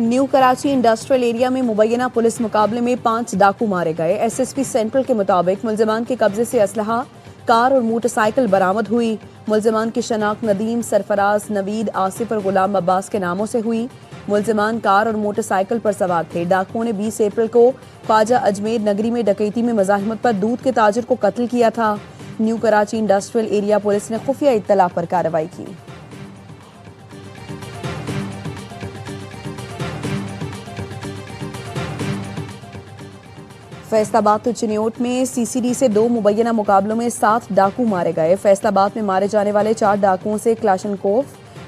New Karachi industrial area में मुबैना police मुकाबले में 5 डाकू मारे गए। एसएसपी सेंट्रल के मुताबिक मुल्जिमान के कब्जे से असलहा, कार और मोटरसाइकिल बरामद हुई। मुल्जिमान की शनाख्त नदीम, सरफराज, नवीद, आसिफ और गुलाम अब्बास के नामों से हुई। मुल्जिमान कार और मोटरसाइकिल पर सवार थे। डाकुओं ने 20 अप्रैल को ख्वाजा अजमेर नगरी में डकैती में मज़ाहमत पर दूध के ताजिर को कत्ल किया था। New Karachi industrial area police ने खुफिया इत्तला पर कार्रवाई की। फैसलाबाद और चिन्योट में सीसीडी से 2 मुबैना मुकाबलों में 7 डाकू मारे गए। फैसलाबाद में मारे जाने वाले 4 डाकुओं से क्लाशनकोव,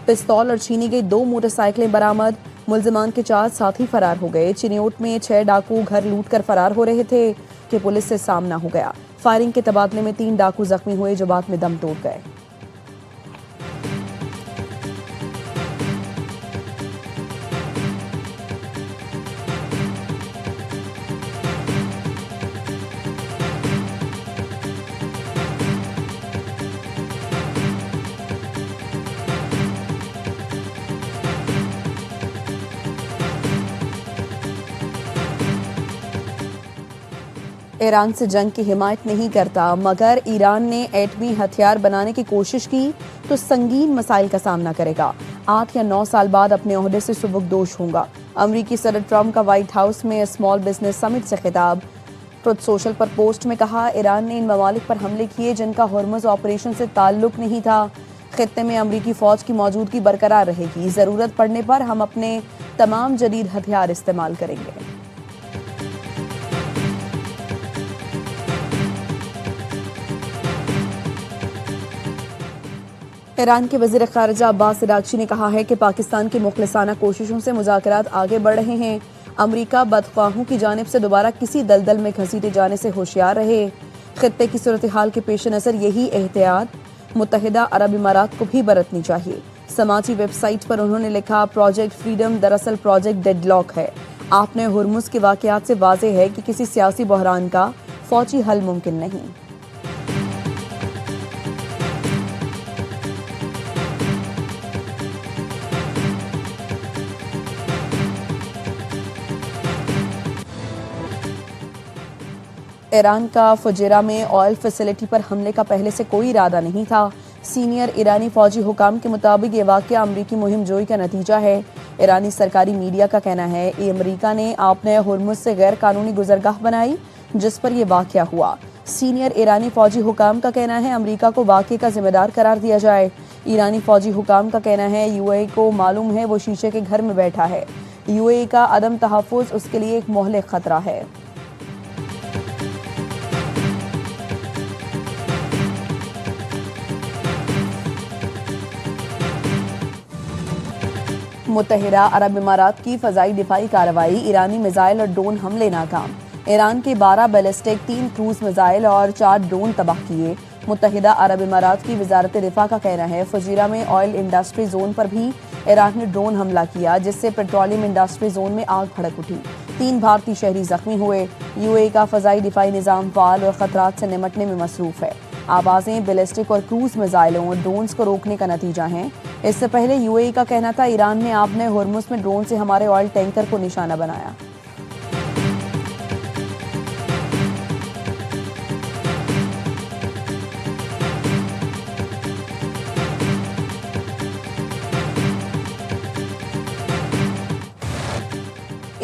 पिस्तौल और छीनी गई 2 मोटरसाइकिलें बरामद। मुल्जिमान के 4 साथी फरार हो गए। चिन्योट में 6 डाकू घर लूट कर फरार हो रहे थे कि पुलिस से सामना हो गया। फायरिंग के तबादले में 3 डाकू जख्मी हुए जो बाद में दम तोड़ गए। ईरान से जंग की हिमायत नहीं करता, मगर ईरान ने एटमी हथियार बनाने की कोशिश की तो संगीन मसाइल का सामना करेगा। 8 या 9 साल बाद अपने ओहदे से सुबुकदोश होगा। अमरीकी सदर ट्रंप का व्हाइट हाउस में स्मॉल बिजनेस समिट से खिताब। ट्रुथ सोशल पर पोस्ट में कहा, ईरान ने इन ममालिक पर हमले किए जिनका हुर्मुज़ ऑपरेशन से ताल्लुक नहीं था। खित्ते में अमरीकी फौज की मौजूदगी बरकरार रहेगी। ज़रूरत पड़ने पर हम अपने तमाम जदीद हथियार इस्तेमाल करेंगे। ईरान के वज़ीर ख़ारिजा अब्बास इराक़ची ने कहा है कि पाकिस्तान की मुखलिसाना कोशिशों से मुज़ाकरात आगे बढ़ रहे हैं। अमरीका बदख्वाहों की जानिब से दोबारा किसी दलदल में घसीटे जाने से होशियार रहे। खित्ते की सूरत हाल के पेश नज़र यही एहतियात मुत्तहिदा अरब इमारात को भी बरतनी चाहिए। समाजी वेबसाइट पर उन्होंने लिखा, प्रोजेक्ट फ्रीडम दरअसल प्रोजेक्ट डेडलॉक है। आपने हुर्मुज़ के वाक़यात से वाज़ेह है कि किसी सियासी बहरान का फ़ौजी हल मुमकिन नहीं। ईरान का फुजेरा में ऑयल फैसिलिटी पर हमले का पहले से कोई इरादा नहीं था। सीनियर ईरानी फौजी हुकाम के मुताबिक ये वाक़या अमरीकी मुहिम जोई का नतीजा है। ईरानी सरकारी मीडिया का कहना है कि अमरीका ने आपने हुर्मुज़ से गैर कानूनी गुजरगाह बनाई जिस पर यह वाक़या हुआ। सीनियर ईरानी फौजी हुकाम का कहना है अमरीका को वाक़े का जिम्मेदार करार दिया जाए। ईरानी फौजी हुकाम का कहना है यूएई को मालूम है वो शीशे के घर में बैठा है। यूएई का अदम तहफ़्फ़ुज़ उसके लिए एक मोहलिक ख़तरा है। मुत्तहिदा अरब इमारात की फ़ज़ाई दिफाई कार्रवाई, ईरानी मिसाइल और ड्रोन हमले नाकाम। ईरान के 12 बैलिस्टिक, 3 क्रूज मिसाइल और 4 ड्रोन तबाह किए। मुत्तहिदा अरब इमारात की वजारत दिफा का कहना है फुजीरा में ऑयल इंडस्ट्री जोन पर भी ईरान ने ड्रोन हमला किया जिससे पेट्रोलियम इंडस्ट्री जोन में आग भड़क उठी। 3 भारतीय शहरी जख्मी हुए। यूएई का फ़ज़ाई दिफाई निज़ाम फ़ाल और ख़तरात से निमटने में मसरूफ़ है। आवाज़ें बैलिस्टिक और क्रूज मिसाइलों और ड्रोन्स को रोकने का नतीजा हैं। इससे पहले यूएई का कहना था ईरान ने आपने हुर्मुज़ में ड्रोन से हमारे ऑयल टैंकर को निशाना बनाया।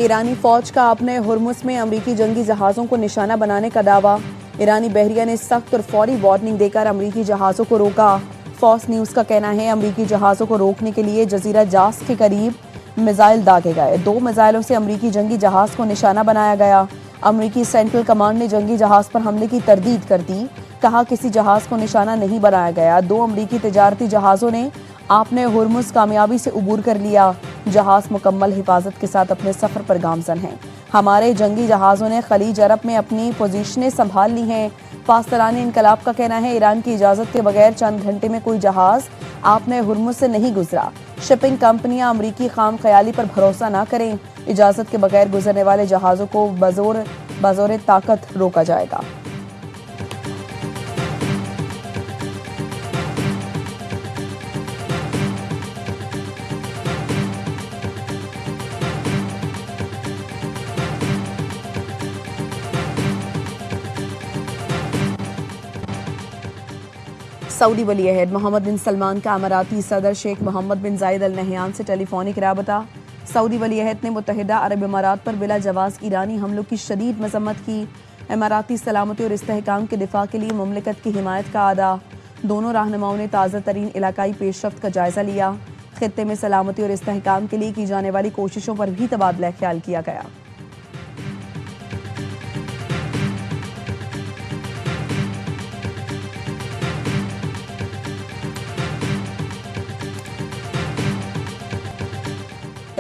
ईरानी फौज का अपने हुर्मुज़ में अमरीकी जंगी जहाज़ों को निशाना बनाने का दावा। ईरानी बहरिया ने सख्त और फौरी वार्निंग देकर अमरीकी जहाज़ों को रोका। फॉक्स न्यूज़ का कहना है अमरीकी जहाज़ों को रोकने के लिए जजीरा जास के करीब मिसाइल दागे गए। 2 मिसाइलों से अमरीकी जंगी जहाज़ को निशाना बनाया गया। अमरीकी सेंट्रल कमांड ने जंगी जहाज़ पर हमले की तरदीद कर दी। कहा किसी जहाज़ को निशाना नहीं बनाया गया। 2 अमरीकी तजारती जहाज़ों ने आपने हुर्मुज़ कामयाबी से उबूर कर लिया। जहाज़ मुकम्मल हिफाजत के साथ अपने सफ़र पर गामज़न हैं। हमारे जंगी जहाज़ों ने खलीज अरब में अपनी पोजीशनें संभाल ली हैं। पासदाराने इनकलाब का कहना है ईरान की इजाज़त के बगैर चंद घंटे में कोई जहाज़ आपने हुर्मुज़ से नहीं गुजरा। शिपिंग कंपनियां अमरीकी खाम ख्याली पर भरोसा ना करें। इजाज़त के बगैर गुजरने वाले जहाज़ों को बज़ोर ताकत रोका जाएगा। सऊदी वली अहद मोहम्मद बिन सलमान का अमाराती सदर शेख मोहम्मद बिन जायद अल नहयान से टेलीफोनिक राबता। सऊदी वली अहद ने मुत्तहिदा अरब इमारात पर बिला जवाज़ ईरानी हमलों की शदीद मजम्मत की। इमाराती सलामती और इस्तेहकाम के दिफा के लिए मुमलिकत की हिमायत का अदा। दोनों रहनुमाओं ने ताज़ा तरीन इलाकाई पेशरफ्त का जायजा लिया। खित्ते में सलामती और इस्तेहकाम के लिए की जाने वाली कोशिशों पर भी तबादला ख्याल किया गया।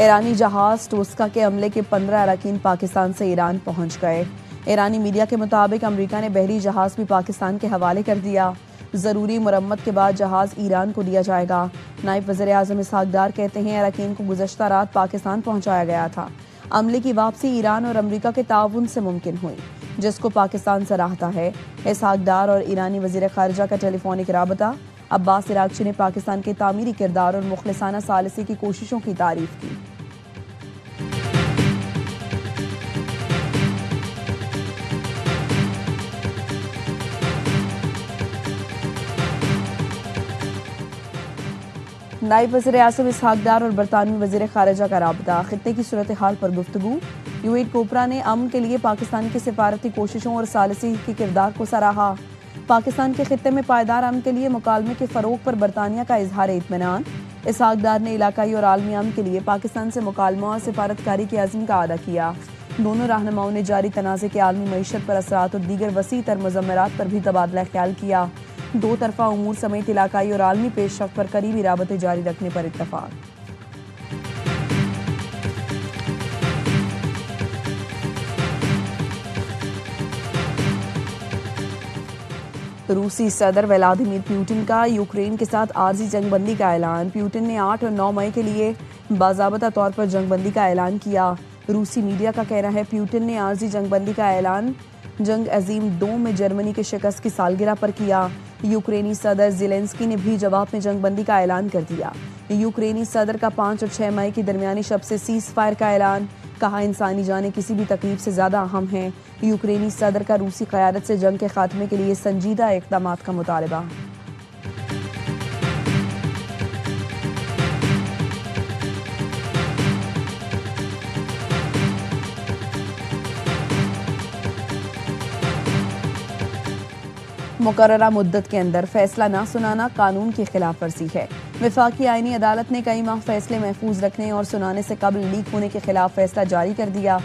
ईरानी जहाज टोस्का के हमले के 15 अरकान पाकिस्तान से ईरान पहुंच गए। ईरानी मीडिया के मुताबिक अमेरिका ने बहरी जहाज भी पाकिस्तान के हवाले कर दिया। ज़रूरी मुरम्मत के बाद जहाज ईरान को दिया जाएगा। नायब वज़ीर आज़म इसहाक डार कहते हैं अरकान को गुज़श्ता रात पाकिस्तान पहुंचाया गया था। अमले की वापसी ईरान और अमेरिका के ताउन से मुमकिन हुई, जिसको पाकिस्तान सराहता है। इसहाक डार और ईरानी वज़ीर ख़ारिजा का टेलीफोनिक राबता। अब्बास इराक़ची ने पाकिस्तान के तामीरी किरदार और मुखलिसाना सालिसी की कोशिशों की तारीफ की। नायब वज़ीर आज़म इसहाक डार और बरतानवी वज़ीर ख़ारिजा का राबता। खित्ते की सूरत हाल पर गुफ्तगू। यूएट कोपरा ने अमन के लिए पाकिस्तान की सिफारती कोशिशों और सालिसी के किरदार को सराहा। पाकिस्तान के खित्ते में पायदार अमन के लिए मुकालमे के फ़रोग पर बरतानिया का इजहार इत्मीनान। इसहाक डार ने इलाकाई और आलमी अमन के लिए पाकिस्तान से मुकालमा और सिफारतकारी के अज़्म का अदा किया। दोनों रहनुमाओं ने जारी तनाज़े के आलमी मईशत पर असरात और दीगर वसी तर मुज़म्मरात पर भी तबादला ख्याल किया। दो तरफा उमूर समेत इलाकाई और आलमी पेशरफ्त पर करीबी राबते जारी रखने पर इत्तफाक। रूसी सदर व्लादिमीर पुतिन का यूक्रेन के साथ आर्जी जंगबंदी का ऐलान। पुतिन ने 8 और 9 मई के लिए बाज़ाबता तौर पर जंगबंदी का ऐलान किया। रूसी मीडिया का कहना है पुतिन ने आर्जी जंगबंदी का ऐलान जंग अजीम 2 में जर्मनी के शिकस्त की सालगिरह पर किया। यूक्रेनी सदर ज़ेलेंस्की ने भी जवाब में जंगबंदी का ऐलान कर दिया। यूक्रेनी सदर का 5 और 6 मई की दरमियानी शब से सीज़ फायर का ऐलान। कहा इंसानी जानें किसी भी तकलीफ से ज़्यादा अहम हैं। यूक्रेनी सदर का रूसी क़यादत से जंग के खात्मे के लिए संजीदा इक़दामात का मुतालबा। मुकर्ररा मुद्दत के अंदर फैसला ना सुनाना कानून की खिलाफ वर्जी है। वफाकी आईनी अदालत ने कई माह फैसले महफूज रखने और सुनाने से कबल लीक होने के खिलाफ फैसला जारी कर दिया।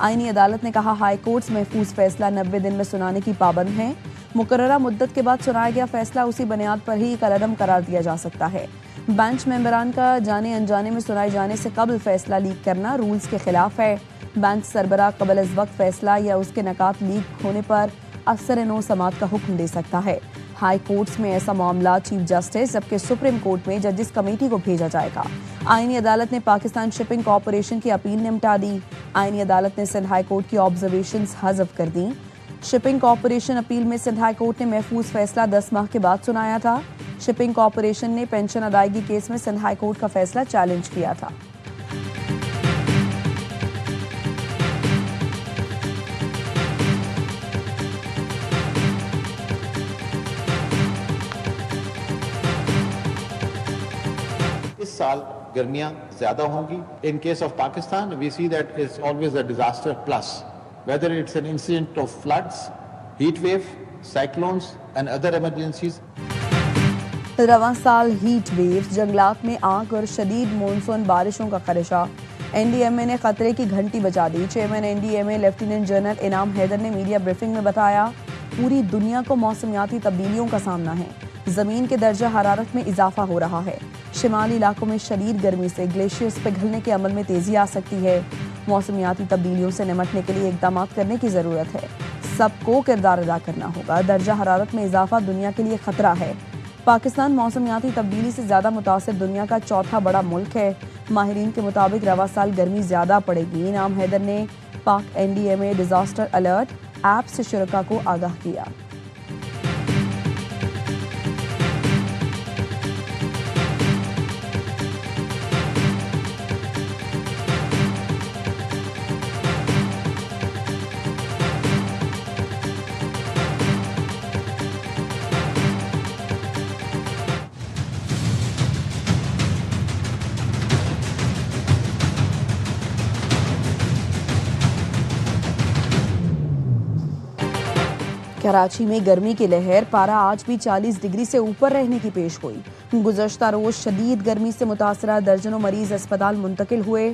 आईनी अदालत ने कहा हाई कोर्ट्स महफूज फैसला 90 दिन में सुनाने की पाबंद है। मुकर्ररा मुद्दत के बाद सुनाया गया फैसला उसी बुनियाद पर ही कलअदम करार दिया जा सकता है। बेंच मेंबरान का जाने अनजाने में सुनाए जाने से कबल फैसला लीक करना रूल्स के खिलाफ है। बेंच सरबराह कबल अज़ वक्त फैसला या उसके नकात लीक होने पर असर नो समात का हुक्म दे सकता है। हाई कोर्ट्स में ऐसा मामला चीफ जस्टिस जबकि सुप्रीम कोर्ट में जजिस कमेटी को भेजा जाएगा। आईनी अदालत ने पाकिस्तान शिपिंग कॉरपोरेशन की अपील निपटा दी। आईनी अदालत ने सिंध हाई कोर्ट की ऑब्जर्वेशंस हज़फ कर दी। शिपिंग कॉरपोरेशन अपील में सिंध हाई कोर्ट ने महफूज फैसला 10 माह के बाद सुनाया था। शिपिंग कॉरपोरेशन ने पेंशन अदायगी केस में सिंध हाई कोर्ट का फैसला चैलेंज किया था। इस साल गर्मियां ज्यादा होंगी। In case of Pakistan we see that it's always a disaster plus, whether it's an incident of floods, heat wave, cyclones and other emergencies. रवां साल हीट वेव, जंगलात में आग और शदीद मानसून बारिशों का खदशा। एनडीएमए ने खतरे की घंटी बजा दी। चेयरमैन एनडीएमए लेफ्टिनेंट जनरल इनाम हैदर ने मीडिया ब्रीफिंग में बताया पूरी दुनिया को मौसमियाती तब्दीलियों का सामना है। जमीन के दर्जा हरारत में इजाफा हो रहा है। शिमाली इलाकों में शदीद गर्मी से ग्लेशियर्स पिघलने के अमल में तेजी आ सकती है। मौसमियाती तब्दीलियों से निमटने के लिए इक़दाम करने की ज़रूरत है। सबको किरदार अदा करना होगा। दर्जा हरारत में इजाफा दुनिया के लिए खतरा है। पाकिस्तान मौसमियाती तब्दीली से ज़्यादा मुतासिर दुनिया का चौथा बड़ा मुल्क है। माहिरीन के मुताबिक रवा साल गर्मी ज़्यादा पड़ेगी। इनाम हैदर ने पाक एनडीएमए डिजास्टर अलर्ट ऐप से शुरका को आगाह किया। कराची में गर्मी की लहर, पारा आज भी 40 डिग्री से ऊपर रहने की पेश गोई। गुज़श्ता रोज शदीद गर्मी से मुतासरा दर्जनों मरीज अस्पताल मुंतकिल हुए।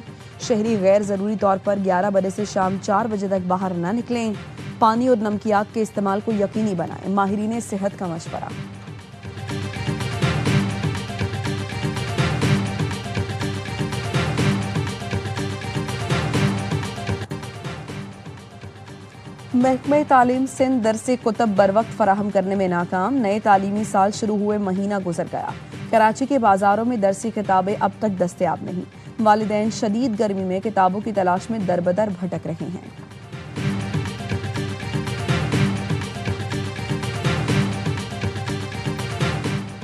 शहरी गैर ज़रूरी तौर पर 11 बजे से शाम 4 बजे तक बाहर न निकलें। पानी और नमकियात के इस्तेमाल को यकीनी बनाएं, माहिरीन सेहत का मशवरा। महकमे तालीम सिंध दरसे कुतब बर वक्त फराहम करने में नाकाम। नए तालीमी साल शुरू हुए महीना गुजर गया। कराची के बाजारों में दरसी किताबें अब तक दस्तयाब नहीं। वालिदैन शदीद गर्मी में किताबों की तलाश में दरबदर भटक रहे हैं।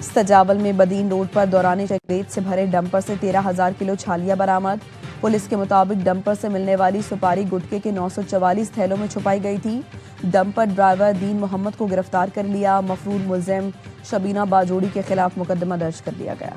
सजावल में बदीन रोड पर दौरान चकरेट से भरे डंपर से 13,000 किलो छालिया बरामद। पुलिस के मुताबिक डंपर से मिलने वाली सुपारी गुटके के 944 थैलों में छुपाई गई थी। डंपर ड्राइवर दीन मोहम्मद को गिरफ्तार कर लिया। मफरूर मुलजिम शबीना बाजोड़ी के खिलाफ मुकदमा दर्ज कर लिया गया।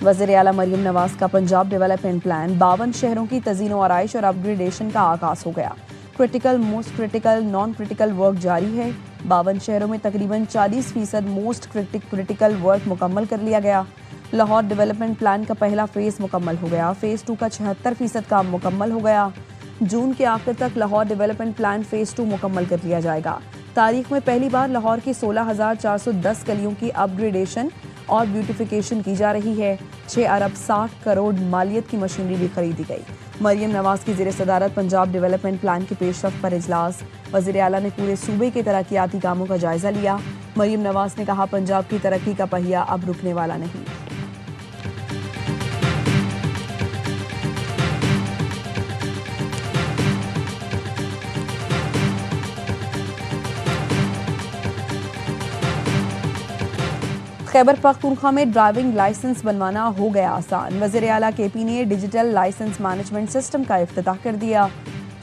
वज़ीर आला मरियम नवाज का पंजाब डेवलपमेंट प्लान 52 शहरों की तज़ीन व आराइश और अपग्रेडेशन का आगाज हो गया। Critical, most critical, non critical work जारी है। 52 शहरों में तकरीबन 40% मोस्ट क्रिटिकल वर्क मुकम्मल कर लिया गया। लाहौर डेवलपमेंट प्लान का पहला फेज मुकम्मल हो गया। फेज 2 का 76% काम मुकम्मल हो गया। जून के आखिर तक लाहौर डेवलपमेंट प्लान फेज 2 मुकम्मल कर लिया जाएगा। तारीख में पहली बार लाहौर की 16,410 गलियों की अपग्रेडेशन और ब्यूटिफिकेशन की जा रही है। 6 अरब 60 करोड़ मालियत की मशीनरी भी खरीदी गई। मरियम नवाज की ज़ेर सदारत पंजाब डेवलपमेंट प्लान की पेशरफ्त पर इजलास। वज़ीर आला ने पूरे सूबे के तरक्याती कामों का जायजा लिया। मरियम नवाज ने कहा, पंजाब की तरक्की का पहिया अब रुकने वाला नहीं। खैबर पख्तूनख्वा में ड्राइविंग लाइसेंस बनवाना हो गया आसान। वज़ीर आला केपी ने डिजिटल लाइसेंस मैनेजमेंट सिस्टम का इफ्तिताह कर दिया।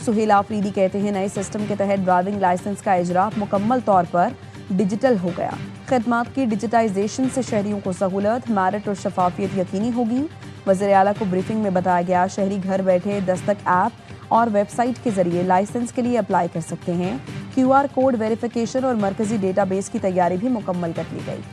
सुहेल आफरीदी कहते हैं, नए सिस्टम के तहत ड्राइविंग लाइसेंस का इजरा मुकम्मल तौर पर डिजिटल हो गया। खदमात की डिजिटाइजेशन से शहरियों को सहूलत, मेरिट और शफाफियत यकीनी होगी। वज़ीर आला को ब्रीफिंग में बताया गया, शहरी घर बैठे दस्तक ऐप और वेबसाइट के जरिए लाइसेंस के लिए अप्लाई कर सकते हैं। QR कोड वेरिफिकेशन और मरकजी डेटाबेस की तैयारी भी मुकम्मल कर ली गई।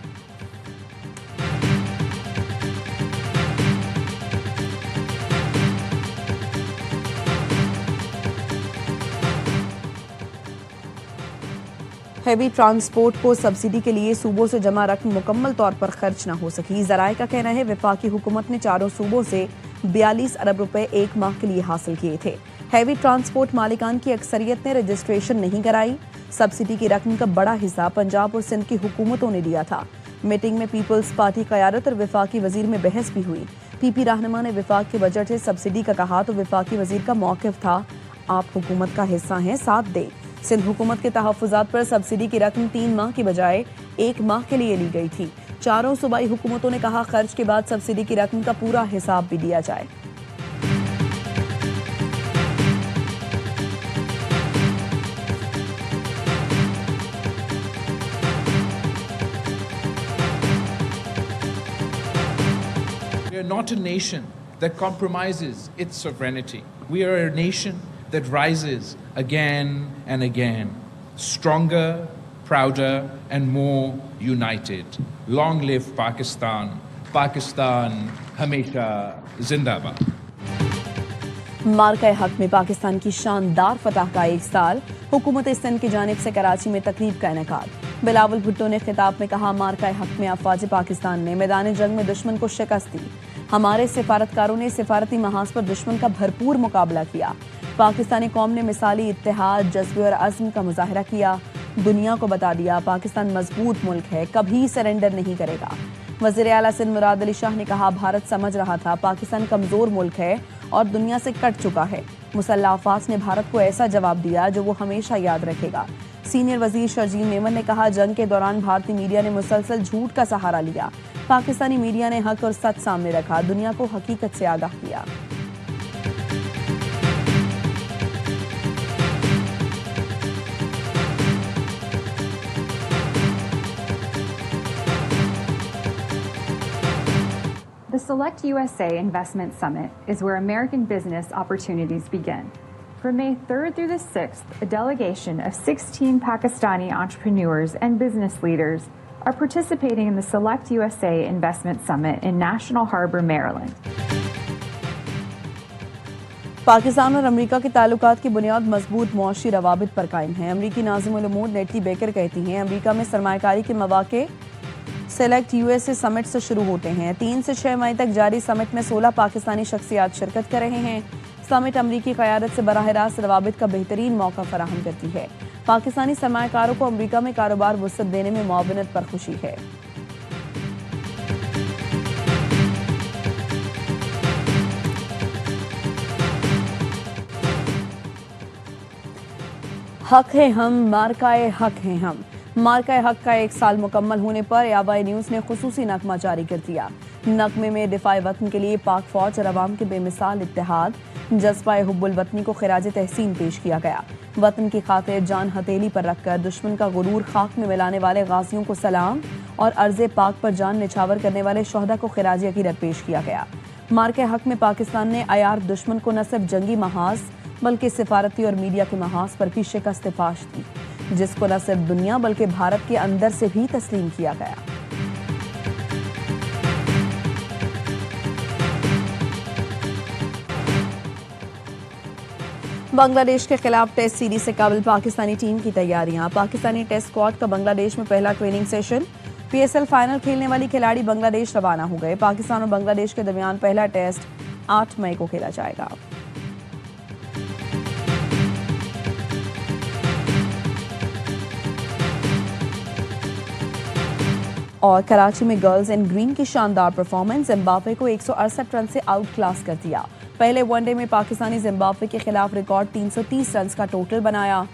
हैवी ट्रांसपोर्ट को सब्सिडी के लिए सूबों से जमा रकम मुकम्मल तौर पर खर्च न हो सकी। ज़राए का कहना है, वफाकी हुकूमत ने चारों सूबों से 42 अरब रुपए एक माह के लिए हासिल किए थे। हैवी ट्रांसपोर्ट मालिकान की अक्सरियत ने रजिस्ट्रेशन नहीं कराई। सब्सिडी की रकम का बड़ा हिस्सा पंजाब और सिंध की हुकूमतों ने दिया था। मीटिंग में पीपल्स पार्टी क़यादत और वफाकी वजीर में बहस भी हुई। PP रहनुमा ने वफाक के बजट से सब्सिडी का कहा तो वफाकी वजीर का मौक़िफ़ था, आप हुकूमत का हिस्सा हैं, साथ दें। सिंध हुकूमत के तहफ़्फ़ुज़ात पर सब्सिडी की रकम 3 माह की बजाय 1 माह के लिए ली गई थी। चारों सूबाई हुकूमतों ने कहा, खर्च के बाद सब्सिडी की रकम का पूरा हिसाब भी दिया जाए। We are not a nation that compromises its sovereignty. We are a nation that rises again and again, stronger, prouder, and more united. Long live Pakistan! Pakistan, हमेशा जिंदाबाद। मार्का हक में पाकिस्तान की शानदार फतह का 1 साल। हुकूमत सिंध की जानिब से कराची में तकरीब का इनेकाद। बिलावल भुट्टो ने खिताब में कहा, मार्का हक में अफवाज पाकिस्तान ने मैदान जंग में दुश्मन को शिकस्त दी। हमारे सिफारतकारों ने सिफारती महाज पर दुश्मन का भरपूर मुकाबला किया। पाकिस्तानी कौम ने मिसाली इत्तेहाद, जज्बे और अज़्म का मुजाहरा किया। दुनिया को बता दिया, पाकिस्तान मजबूत मुल्क है, कभी सरेंडर नहीं करेगा। वज़ीर आला सिंध मुराद अली शाह ने कहा, भारत समझ रहा था पाकिस्तान कमज़ोर मुल्क है और दुनिया से कट चुका है। मुसल्लह अफ़वाज ने भारत को ऐसा जवाब दिया जो वो हमेशा याद रखेगा। सीनियर वज़ीर शर्जील मेमन ने कहा, जंग के दौरान भारतीय मीडिया ने मुसलसल झूठ का सहारा लिया। पाकिस्तानी मीडिया ने हक और सच सामने रखा, दुनिया को हकीकत से आगाह किया। The Select USA Investment Summit is where American business opportunities begin. From May 3rd through the 6th, a delegation of 16 Pakistani entrepreneurs and business leaders are participating in the Select USA Investment Summit in National Harbor, Maryland. Pakistan और America के ताल्लुकात की बुनियाद मजबूत मुआशी रवाबित पर कायम है। अमरीकी नाज़िमुल उमूर नेटली बेकर कहती हैं अमरीका में सरमायाकारी के मौके सेलेक्ट यूएसए समिट से शुरू होते हैं। 3 से 6 मई तक जारी समिट में 16 पाकिस्तानी शख्सियात शिरकत कर रहे हैं। समिट अमरीकी क़यादत से बराह रास्त रवाबित का बेहतरीन मौका फराहम करती है। पाकिस्तानी सरमायाकारों को अमरीका में कारोबार वुसअत देने में मुआवनत पर खुशी है। हक है हम, मार्काए हक हैं हम। मार्काए हक का 1 साल मुकम्मल होने पर याबाई न्यूज़ ने खुसूसी नगमा जारी कर दिया। नगमे में दिफाए वतन के लिए पाक फौज और अवाम के बेमिसाल इत्तेहाद, जज्बा हुब्बुल वतनी को खिराज तहसीन पेश किया गया। वतन की खातिर जान हथेली पर रखकर दुश्मन का गुरूर खाक में मिलाने वाले गाजियों को सलाम और अर्ज़े पाक पर जान निछावर करने वाले शोहदा को खिराज अकीदत पेश किया गया। मार्काए हक में पाकिस्तान ने अयार दुश्मन को न सिर्फ जंगी महाज बल्कि सिफारती और मीडिया के महाज पर भी शिकस्त फाश दी, जिसको न सिर्फ दुनिया बल्कि भारत के अंदर से भी तस्लीम किया गया। बांग्लादेश के खिलाफ टेस्ट सीरीज से काबिल पाकिस्तानी टीम की तैयारियां। पाकिस्तानी टेस्ट स्क्वाड का बांग्लादेश में पहला ट्रेनिंग सेशन। पीएसएल फाइनल खेलने वाली खिलाड़ी बांग्लादेश रवाना हो गए। पाकिस्तान और बांग्लादेश के दरमियान पहला टेस्ट 8 मई को खेला जाएगा। और कराची में गर्ल्स इन ग्रीन की शानदार परफॉर्मेंस, जिम्बाब्वे को 168 रन से आउट क्लास कर दिया। पहले वनडे में पाकिस्तानी जिम्बाब्वे के खिलाफ रिकॉर्ड 330 रन का टोटल बनाया।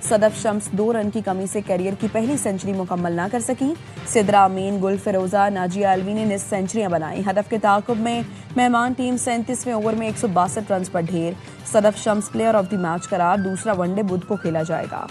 सदफ शम्स 2 रन की कमी से करियर की पहली सेंचुरी मुकम्मल न कर सकी। सिद्रा अमीन, गुल फिरोजा, नाजिया अलवी ने निस सेंचुरियां बनाई। हदफ के ताक़ुब में मेहमान टीम 37वें ओवर में 162 रन पर ढेर। Sadaf Shams player of the match करार। दूसरा वनडे बुध को खेला जाएगा।